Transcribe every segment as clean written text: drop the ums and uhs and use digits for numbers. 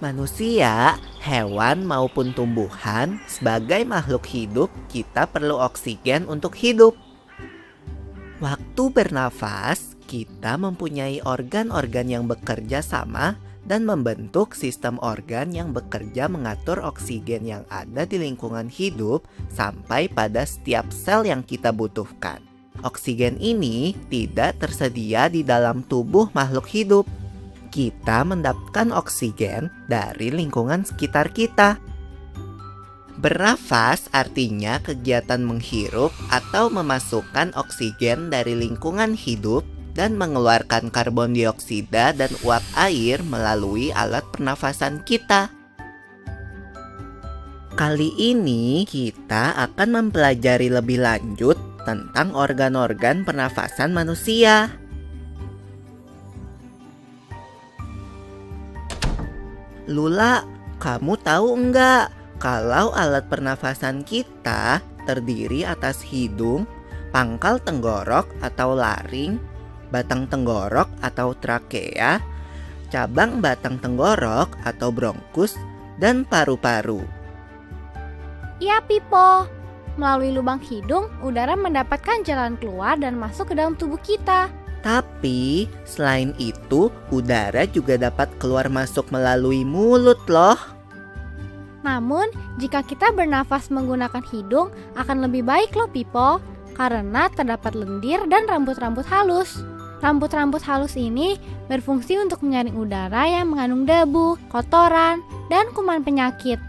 Manusia, hewan maupun tumbuhan, sebagai makhluk hidup, kita perlu oksigen untuk hidup. Waktu bernafas, kita mempunyai organ-organ yang bekerja sama dan membentuk sistem organ yang bekerja mengatur oksigen yang ada di lingkungan hidup sampai pada setiap sel yang kita butuhkan. Oksigen ini tidak tersedia di dalam tubuh makhluk hidup. Kita mendapatkan oksigen dari lingkungan sekitar kita. Bernafas artinya kegiatan menghirup atau memasukkan oksigen dari lingkungan hidup dan mengeluarkan karbon dioksida dan uap air melalui alat pernafasan kita. Kali ini kita akan mempelajari lebih lanjut tentang organ-organ pernafasan manusia. Lula, kamu tahu enggak kalau alat pernafasan kita terdiri atas hidung, pangkal tenggorok atau laring, batang tenggorok atau trakea, cabang batang tenggorok atau bronkus, dan paru-paru. Iya, Pipo. Melalui lubang hidung, udara mendapatkan jalan keluar dan masuk ke dalam tubuh kita. Tapi, selain itu, udara juga dapat keluar masuk melalui mulut loh. Namun, jika kita bernafas menggunakan hidung, akan lebih baik loh, Pipo. Karena terdapat lendir dan rambut-rambut halus. Rambut-rambut halus ini berfungsi untuk menyaring udara yang mengandung debu, kotoran, dan kuman penyakit.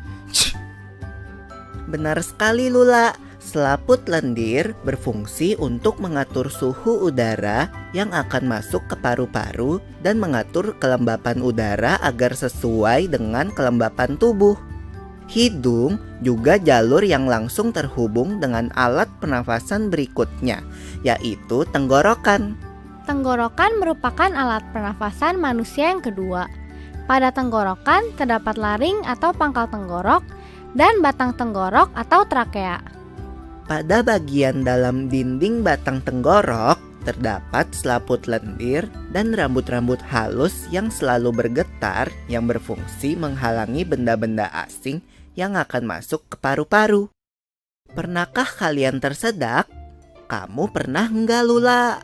Benar sekali, Lula. Selaput lendir berfungsi untuk mengatur suhu udara yang akan masuk ke paru-paru dan mengatur kelembapan udara agar sesuai dengan kelembapan tubuh. Hidung juga jalur yang langsung terhubung dengan alat pernafasan berikutnya, yaitu tenggorokan. Tenggorokan merupakan alat pernafasan manusia yang kedua. Pada tenggorokan terdapat laring atau pangkal tenggorok dan batang tenggorok atau trakea. Pada bagian dalam dinding batang tenggorok terdapat selaput lendir dan rambut-rambut halus yang selalu bergetar yang berfungsi menghalangi benda-benda asing yang akan masuk ke paru-paru. Pernahkah kalian tersedak? Kamu pernah enggak, Lula?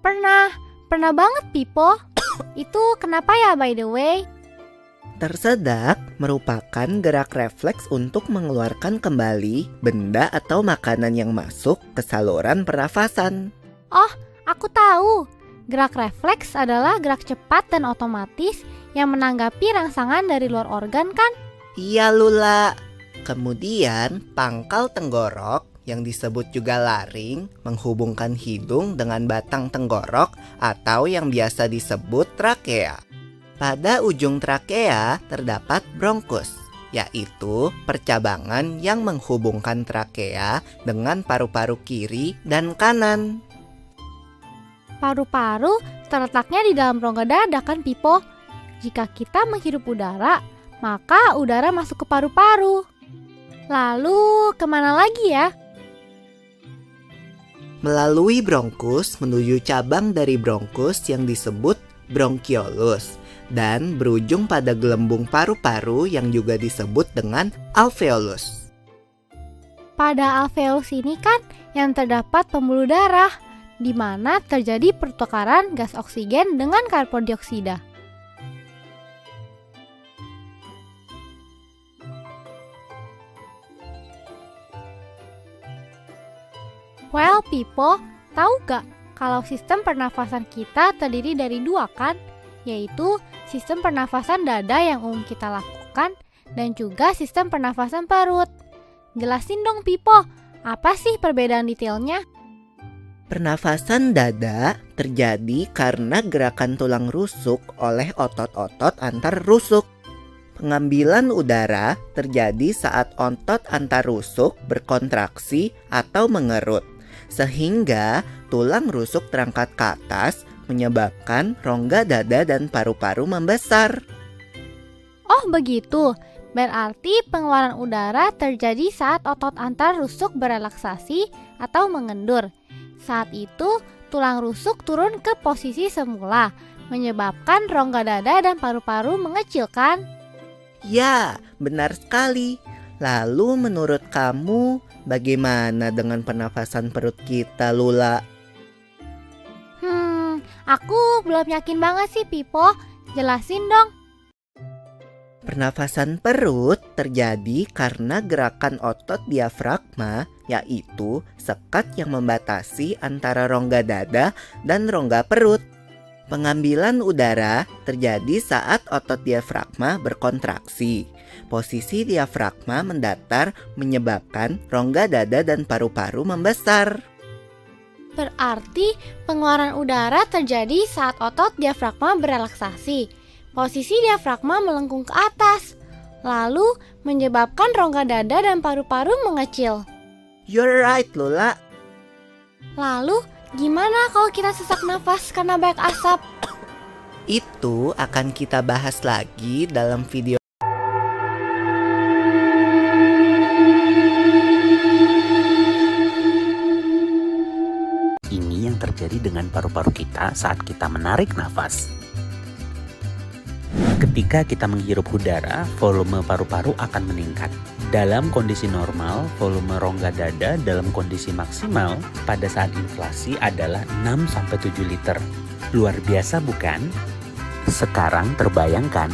Pernah banget, Pipo. Itu kenapa ya, by the way? Tersedak merupakan gerak refleks untuk mengeluarkan kembali benda atau makanan yang masuk ke saluran pernafasan. Oh, aku tahu. Gerak refleks adalah gerak cepat dan otomatis yang menanggapi rangsangan dari luar organ kan? Iya, Lula. Kemudian pangkal tenggorok yang disebut juga laring menghubungkan hidung dengan batang tenggorok atau yang biasa disebut trakea. Pada ujung trakea terdapat bronkus, yaitu percabangan yang menghubungkan trakea dengan paru-paru kiri dan kanan. Paru-paru terletaknya di dalam rongga dada kan, Pipo? Jika kita menghirup udara, maka udara masuk ke paru-paru. Lalu kemana lagi ya? Melalui bronkus menuju cabang dari bronkus yang disebut bronkiolus dan berujung pada gelembung paru-paru yang juga disebut dengan alveolus. Pada alveolus ini kan yang terdapat pembuluh darah, di mana terjadi pertukaran gas oksigen dengan karbon dioksida. Well, Pipo, tahu gak kalau sistem pernafasan kita terdiri dari dua kan? Yaitu sistem pernafasan dada yang umum kita lakukan dan juga sistem pernafasan perut. Jelasin dong, Pipo, apa sih perbedaan detailnya? Pernafasan dada terjadi karena gerakan tulang rusuk oleh otot-otot antar rusuk. Pengambilan udara terjadi saat otot antar rusuk berkontraksi atau mengerut, sehingga tulang rusuk terangkat ke atas menyebabkan rongga dada dan paru-paru membesar. Oh begitu, berarti pengeluaran udara terjadi saat otot antar rusuk berelaksasi atau mengendur. Saat itu, tulang rusuk turun ke posisi semula, menyebabkan rongga dada dan paru-paru mengecil kan? Ya, benar sekali. Lalu menurut kamu, bagaimana dengan pernafasan perut kita, Lula? Aku belum yakin banget sih, Pipo. Jelasin dong. Pernafasan perut terjadi karena gerakan otot diafragma, yaitu sekat yang membatasi antara rongga dada dan rongga perut. Pengambilan udara terjadi saat otot diafragma berkontraksi. Posisi diafragma mendatar menyebabkan rongga dada dan paru-paru membesar. Berarti pengeluaran udara terjadi saat otot diafragma berelaksasi. Posisi diafragma melengkung ke atas, lalu menyebabkan rongga dada dan paru-paru mengecil. You're right, Lula. Lalu, gimana kalau kita sesak nafas karena banyak asap? Itu akan kita bahas lagi dalam video. Ini yang terjadi dengan paru-paru kita saat kita menarik nafas. Ketika kita menghirup udara, volume paru-paru akan meningkat. Dalam kondisi normal, volume rongga dada dalam kondisi maksimal pada saat inflasi adalah 6-7 liter. Luar biasa bukan? Sekarang terbayangkan.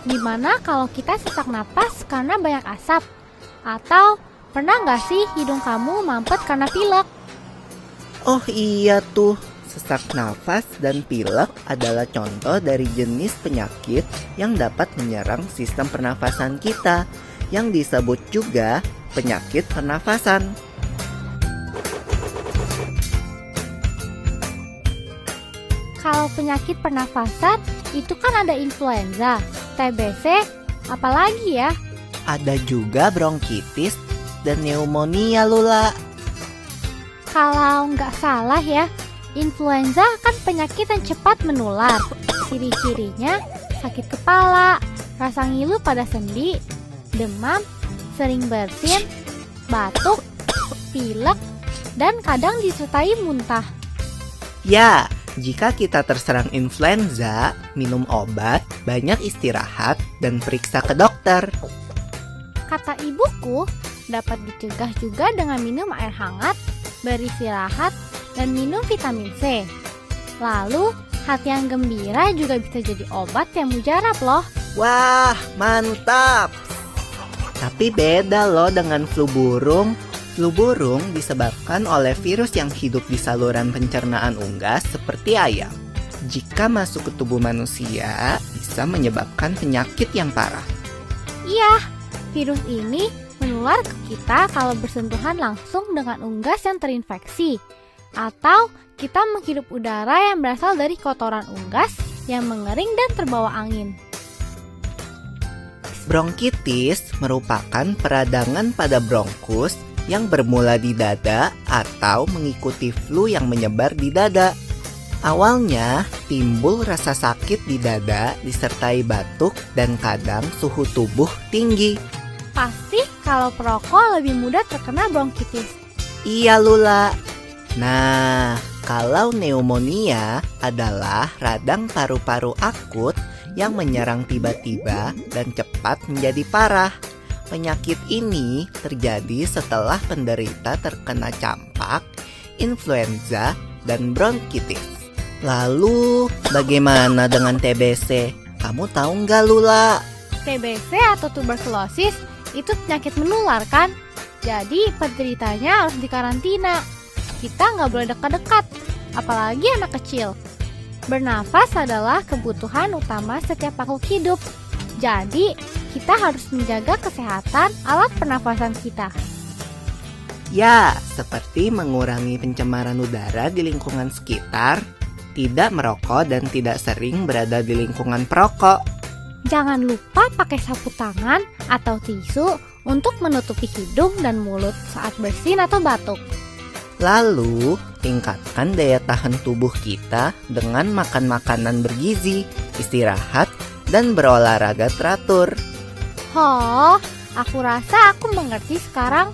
Gimana kalau kita sesak napas karena banyak asap? Atau pernah nggak sih hidung kamu mampet karena pilek? Oh iya tuh, sesak nafas dan pilek adalah contoh dari jenis penyakit yang dapat menyerang sistem pernafasan kita, yang disebut juga penyakit pernafasan. Kalau penyakit pernafasan, itu kan ada influenza, TBC, apalagi ya? Ada juga bronkitis dan pneumonia, Lula. Kalau nggak salah ya, influenza kan penyakit yang cepat menular. Ciri-cirinya sakit kepala, rasa ngilu pada sendi, demam, sering bersin, batuk, pilek, dan kadang disertai muntah. Ya, jika kita terserang influenza, minum obat, banyak istirahat, dan periksa ke dokter. Kata ibuku, dapat dicegah juga dengan minum air hangat, beristirahat, dan minum vitamin C. Lalu, hati yang gembira juga bisa jadi obat yang mujarab loh. Wah, mantap! Tapi beda loh dengan flu burung. Flu burung disebabkan oleh virus yang hidup di saluran pencernaan unggas seperti ayam. Jika masuk ke tubuh manusia, bisa menyebabkan penyakit yang parah. Iya, virus ini menular ke kita kalau bersentuhan langsung dengan unggas yang terinfeksi, atau kita menghirup udara yang berasal dari kotoran unggas yang mengering dan terbawa angin. Bronkitis merupakan peradangan pada bronkus yang bermula di dada atau mengikuti flu yang menyebar di dada. Awalnya timbul rasa sakit di dada disertai batuk dan kadang suhu tubuh tinggi. Pasti kalau perokok lebih mudah terkena bronkitis. Iya, Lula. Nah, kalau pneumonia adalah radang paru-paru akut yang menyerang tiba-tiba dan cepat menjadi parah. Penyakit ini terjadi setelah penderita terkena campak, influenza, dan bronkitis. Lalu, bagaimana dengan TBC? Kamu tahu nggak, Lula? TBC atau tuberkulosis itu penyakit menular kan? Jadi penderitanya harus dikarantina. Kita nggak boleh dekat-dekat, apalagi anak kecil. Bernafas adalah kebutuhan utama setiap makhluk hidup. Jadi, kita harus menjaga kesehatan alat pernafasan kita. Ya, seperti mengurangi pencemaran udara di lingkungan sekitar, tidak merokok dan tidak sering berada di lingkungan perokok. Jangan lupa pakai sapu tangan atau tisu untuk menutupi hidung dan mulut saat bersin atau batuk. Lalu, tingkatkan daya tahan tubuh kita dengan makan makanan bergizi, istirahat, dan berolahraga teratur. Oh, aku rasa aku mengerti sekarang.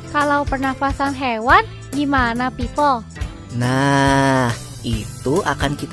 Kalau pernafasan hewan, gimana, Pipo? Nah, itu akan kita